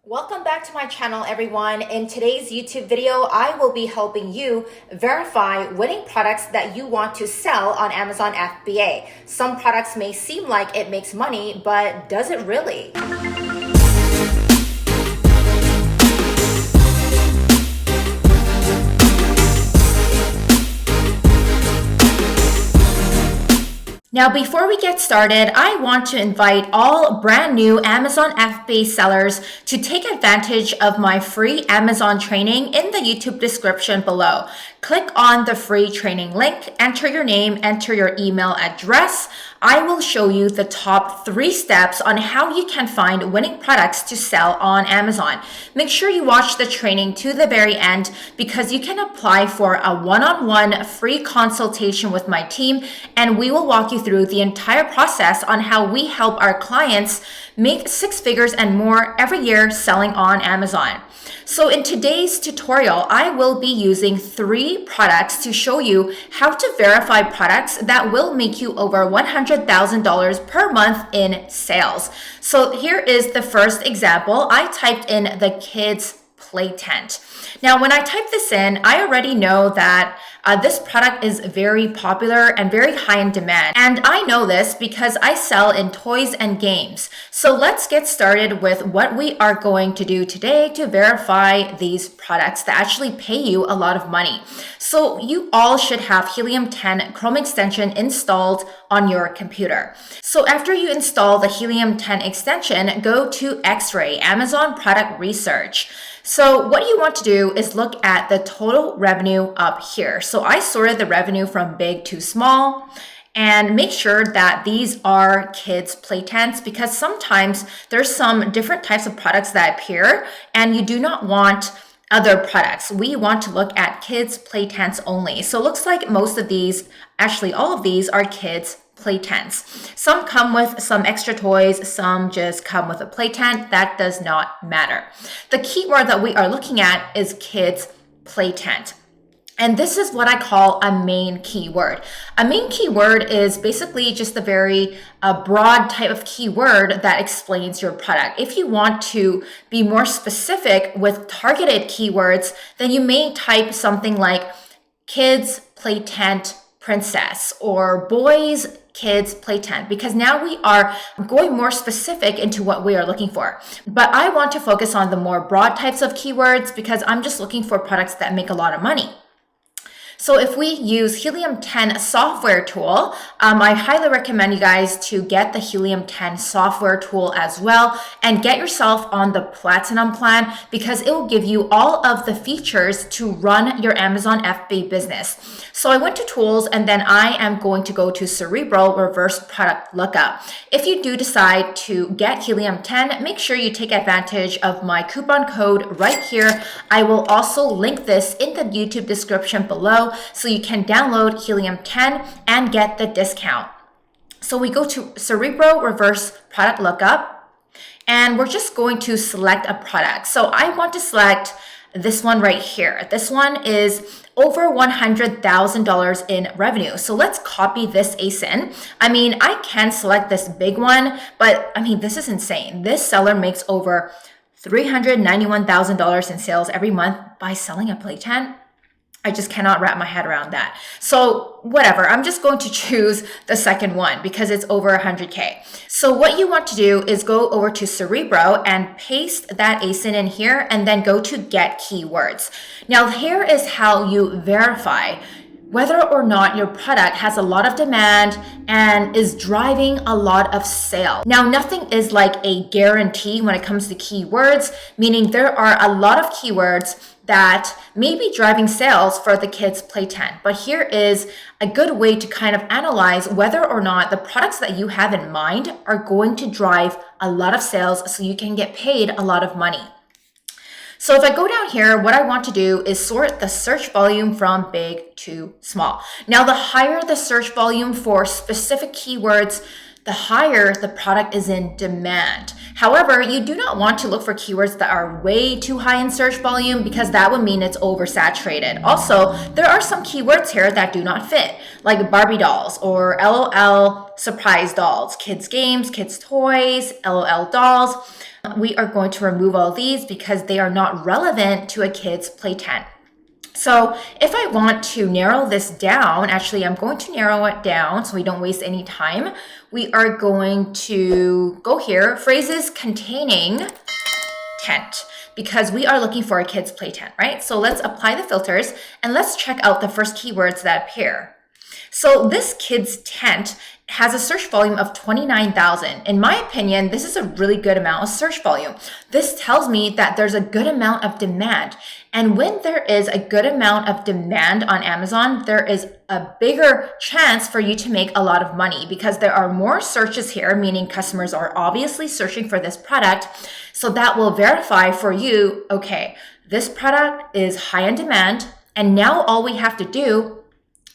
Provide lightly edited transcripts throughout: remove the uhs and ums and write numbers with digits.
Welcome back to my channel, everyone. In today's YouTube video, I will be helping you verify winning products that you want to sell on Amazon FBA. Some products may seem like it makes money, but does it really? Now, before we get started, I want to invite all brand new Amazon FBA sellers to take advantage of my free Amazon training in the YouTube description below. Click on the free training link, enter your name, enter your email address. I will show you the top 3 steps on how you can find winning products to sell on Amazon. Make sure you watch the training to the very end because you can apply for a one-on-one free consultation with my team, and we will walk you through the entire process on how we help our clients make 6 figures and more every year selling on Amazon. So in today's tutorial, I will be using 3 products to show you how to verify products that will make you over $100,000 per month in sales. So here is the first example. I typed in the kids play tent. Now, when I type this in, I already know that this product is very popular and very high in demand. And I know this because I sell in toys and games. So let's get started with what we are going to do today to verify these products that actually pay you a lot of money. So you all should have Helium 10 Chrome extension installed on your computer. So after you install the Helium 10 extension, go to X-Ray, Amazon Product Research. So what you want to do is look at the total revenue up here. So I sorted the revenue from big to small and make sure that these are kids play tents because sometimes there's some different types of products that appear and you do not want other products. We want to look at kids play tents only. So it looks like most of these, actually all of these are kids play tents. Some come with some extra toys, some just come with a play tent. That does not matter. The keyword that we are looking at is kids play tent. And this is what I call a main keyword. A main keyword is basically just a very broad type of keyword that explains your product. If you want to be more specific with targeted keywords, then you may type something like kids play tent princess or boys kids play tent, because now we are going more specific into what we are looking for. But I want to focus on the more broad types of keywords because I'm just looking for products that make a lot of money. So if we use Helium 10 software tool, I highly recommend you guys to get the Helium 10 software tool as well and get yourself on the Platinum plan because it will give you all of the features to run your Amazon FBA business. So I went to tools and then I am going to go to Cerebral Reverse Product Lookup. If you do decide to get Helium 10, make sure you take advantage of my coupon code right here. I will also link this in the YouTube description below, so you can download Helium 10 and get the discount. So we go to Cerebral Reverse Product Lookup, and we're just going to select a product. So I want to select this one right here. This one is over $100,000 in revenue. So let's copy this ASIN. I mean, I can select this big one, but I mean, this is insane. This seller makes over $391,000 in sales every month by selling a play tent. I just cannot wrap my head around that. So whatever, I'm just going to choose the second one because it's over 100K. So what you want to do is go over to Cerebro and paste that ASIN in here and then go to Get Keywords. Now here is how you verify whether or not your product has a lot of demand and is driving a lot of sale. Now, nothing is like a guarantee when it comes to keywords, meaning there are a lot of keywords that may be driving sales for the kids play tent. But here is a good way to kind of analyze whether or not the products that you have in mind are going to drive a lot of sales so you can get paid a lot of money. So if I go down here, what I want to do is sort the search volume from big to small. Now, the higher the search volume for specific keywords, the higher the product is in demand. However, you do not want to look for keywords that are way too high in search volume because that would mean it's oversaturated. Also, there are some keywords here that do not fit, like Barbie dolls or LOL surprise dolls, kids games, kids toys, LOL dolls. We are going to remove all these because they are not relevant to a kid's play tent. So if I want to narrow this down, actually I'm going to narrow it down so we don't waste any time. We are going to go here, phrases containing tent, because we are looking for a kid's play tent, right? So let's apply the filters and let's check out the first keywords that appear. So this kid's tent has a search volume of 29,000. In my opinion, this is a really good amount of search volume. This tells me that there's a good amount of demand. And when there is a good amount of demand on Amazon, there is a bigger chance for you to make a lot of money because there are more searches here, meaning customers are obviously searching for this product. So that will verify for you, okay, this product is high in demand. And now all we have to do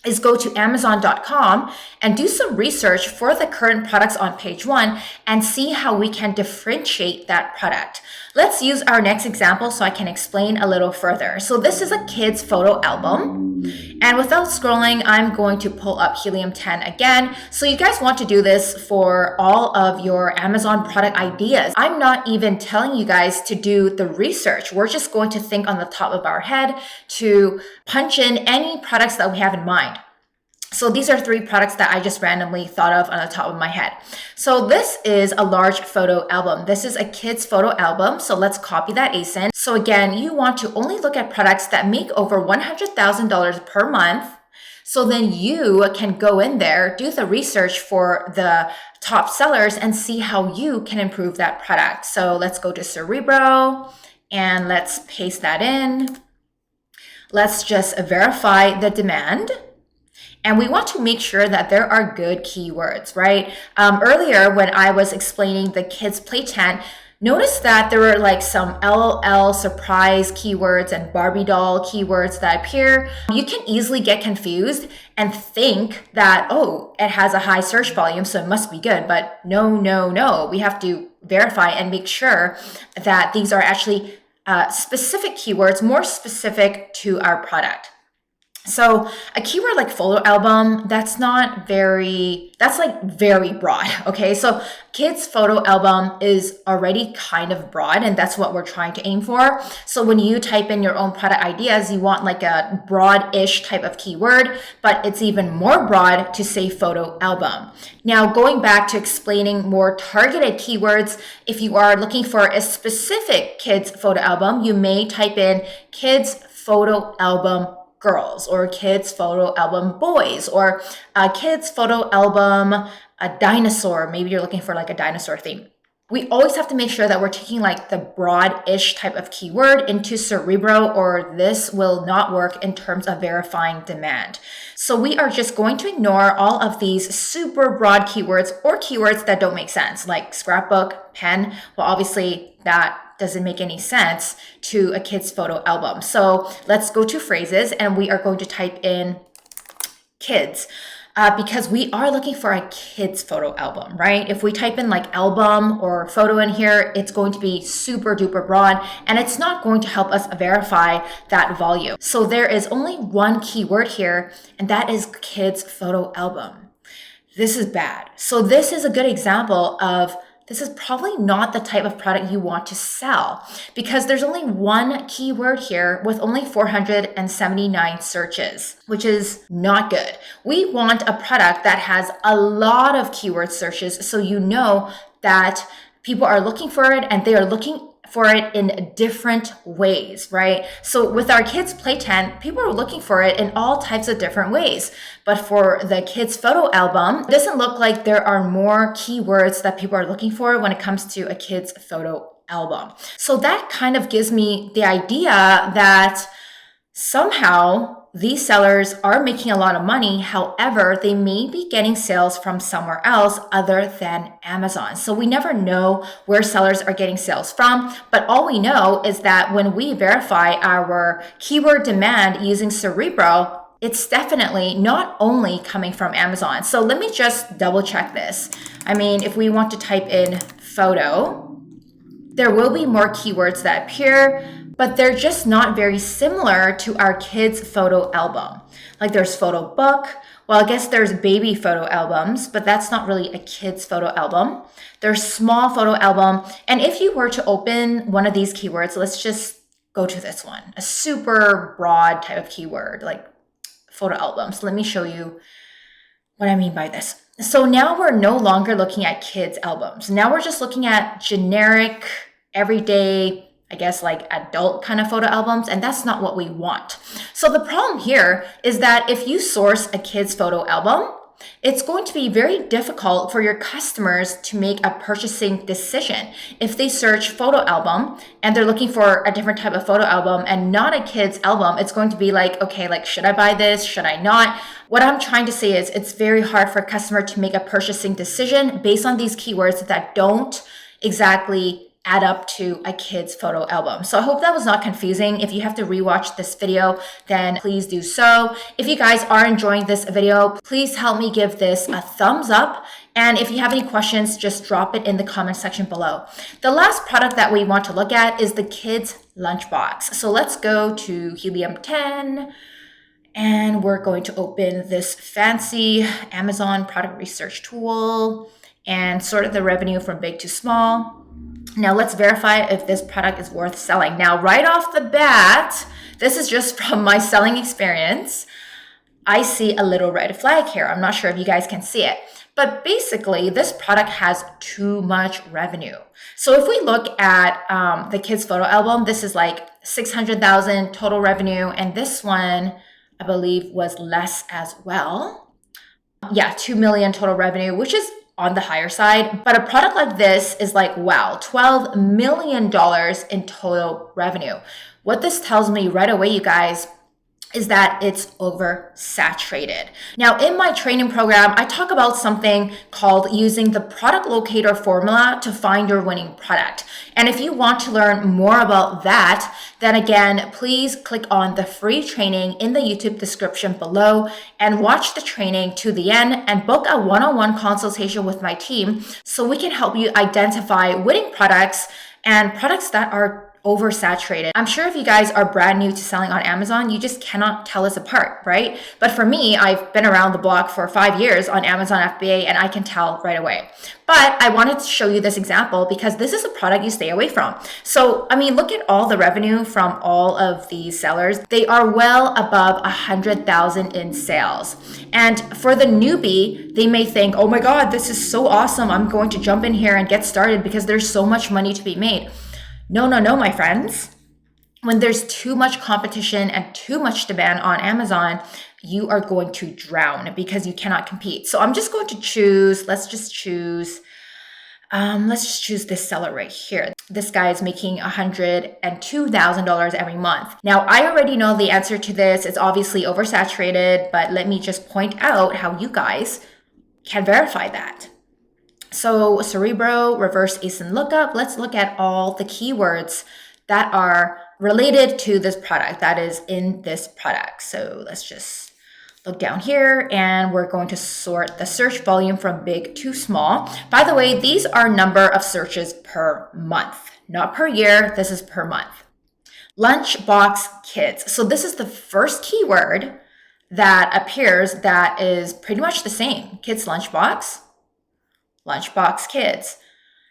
is go to Amazon.com and do some research for the current products on page 1 and see how we can differentiate that product. Let's use our next example so I can explain a little further. So this is a kid's photo album. And without scrolling, I'm going to pull up Helium 10 again. So you guys want to do this for all of your Amazon product ideas. I'm not even telling you guys to do the research. We're just going to think on the top of our head to punch in any products that we have in mind. So these are 3 products that I just randomly thought of on the top of my head. So this is a large photo album. This is a kid's photo album. So let's copy that ASIN. So again, you want to only look at products that make over $100,000 per month. So then you can go in there, do the research for the top sellers and see how you can improve that product. So let's go to Cerebro and let's paste that in. Let's just verify the demand. And we want to make sure that there are good keywords, right? Earlier, when I was explaining the kids' play tent, notice that there were like some LOL surprise keywords and Barbie doll keywords that appear. You can easily get confused and think that, oh, it has a high search volume, so it must be good. But no. We have to verify and make sure that these are actually specific keywords, more specific to our product. So a keyword like photo album, that's like very broad, okay? So kids photo album is already kind of broad and that's what we're trying to aim for. So when you type in your own product ideas, you want like a broad-ish type of keyword, but it's even more broad to say photo album. Now, going back to explaining more targeted keywords, if you are looking for a specific kids photo album, you may type in kids photo album girls or kids photo album boys or kids photo album a dinosaur. Maybe you're looking for like a dinosaur theme. We always have to make sure that we're taking like the broad-ish type of keyword into Cerebro or this will not work in terms of verifying demand. So we are just going to ignore all of these super broad keywords or keywords that don't make sense, like scrapbook, pen. Well, obviously that doesn't make any sense to a kid's photo album. So let's go to phrases and we are going to type in kids because we are looking for a kid's photo album, right? If we type in like album or photo in here, it's going to be super duper broad and it's not going to help us verify that volume. So there is only one keyword here and that is kids photo album. This is bad. So this is a good example of this is probably not the type of product you want to sell because there's only one keyword here with only 479 searches, which is not good. We want a product that has a lot of keyword searches so you know that people are looking for it and they are looking for it in different ways, right? So with our kids play tent, people are looking for it in all types of different ways. But for the kids photo album, it doesn't look like there are more keywords that people are looking for when it comes to a kids photo album. So that kind of gives me the idea that somehow these sellers are making a lot of money. However, they may be getting sales from somewhere else other than Amazon. So we never know where sellers are getting sales from. But all we know is that when we verify our keyword demand using Cerebro, it's definitely not only coming from Amazon. So let me just double check this. I mean, if we want to type in photo, there will be more keywords that appear, but they're just not very similar to our kids' photo album. Like there's photo book. Well, I guess there's baby photo albums, but that's not really a kid's photo album. There's small photo album. And if you were to open one of these keywords, let's just go to this one, a super broad type of keyword, like photo albums. Let me show you what I mean by this. So now we're no longer looking at kids' albums. Now we're just looking at generic, everyday, I guess like adult kind of photo albums, and that's not what we want. So the problem here is that if you source a kid's photo album, it's going to be very difficult for your customers to make a purchasing decision. If they search photo album and they're looking for a different type of photo album and not a kid's album, it's going to be like, okay, like, should I buy this? Should I not? What I'm trying to say is it's very hard for a customer to make a purchasing decision based on these keywords that don't exactly add up to a kid's photo album. So I hope that was not confusing. If you have to rewatch this video, then please do so. If you guys are enjoying this video, please help me give this a thumbs up. And if you have any questions, just drop it in the comment section below. The last product that we want to look at is the kids lunchbox. So let's go to Helium 10. And we're going to open this fancy Amazon product research tool and sort the revenue from big to small. Now let's verify if this product is worth selling. Now, right off the bat, this is just from my selling experience, I see a little red flag here. I'm not sure if you guys can see it, but basically this product has too much revenue. So if we look at the kids photo album, this is like 600,000 total revenue. And this one, I believe, was less as well. Yeah, 2 million total revenue, which is on the higher side. But a product like this is like, wow, $12 million in total revenue. What this tells me right away, you guys, is that it's oversaturated. Now, in my training program, I talk about something called using the product locator formula to find your winning product. And if you want to learn more about that, then again, please click on the free training in the YouTube description below and watch the training to the end and book a one-on-one consultation with my team so we can help you identify winning products and products that are oversaturated. I'm sure if you guys are brand new to selling on Amazon, you just cannot tell us apart, right? But for me, I've been around the block for 5 years on Amazon FBA and I can tell right away. But I wanted to show you this example because this is a product you stay away from. So, I mean, look at all the revenue from all of these sellers. They are well above 100,000 in sales. And for the newbie, they may think, oh my God, this is so awesome. I'm going to jump in here and get started because there's so much money to be made. No, my friends. When there's too much competition and too much demand on Amazon, you are going to drown because you cannot compete. So I'm just going to choose, let's just choose this seller right here. This guy is making $102,000 every month. Now, I already know the answer to this. It's obviously oversaturated, but let me just point out how you guys can verify that. So Cerebro, reverse ASIN lookup. Let's look at all the keywords that are related to this product, that is in this product. So let's just look down here and we're going to sort the search volume from big to small. By the way, these are number of searches per month, not per year. This is per month. Lunchbox kids. So this is the first keyword that appears that is pretty much the same. Kids lunchbox. Lunchbox kids,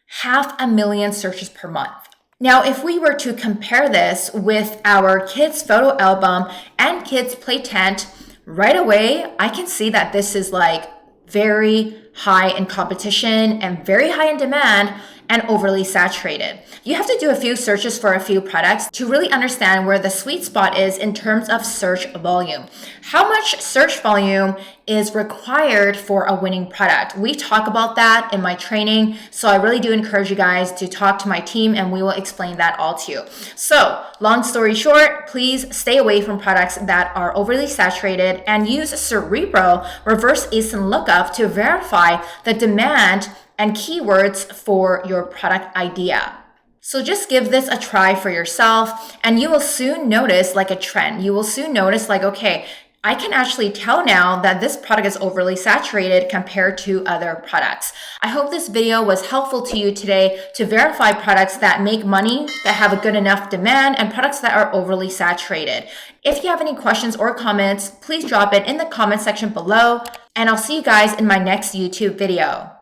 500,000 searches per month. Now, if we were to compare this with our kids photo album and kids play tent, right away, I can see that this is like very high in competition and very high in demand and overly saturated. You have to do a few searches for a few products to really understand where the sweet spot is in terms of search volume. How much search volume is required for a winning product? We talk about that in my training, so I really do encourage you guys to talk to my team and we will explain that all to you. So, long story short, please stay away from products that are overly saturated and use Cerebro reverse ASIN lookup to verify the demand and keywords for your product idea. So just give this a try for yourself and you will soon notice like a trend. You will soon notice like, okay, I can actually tell now that this product is overly saturated compared to other products. I hope this video was helpful to you today to verify products that make money, that have a good enough demand, and products that are overly saturated. If you have any questions or comments, please drop it in the comment section below, and I'll see you guys in my next YouTube video.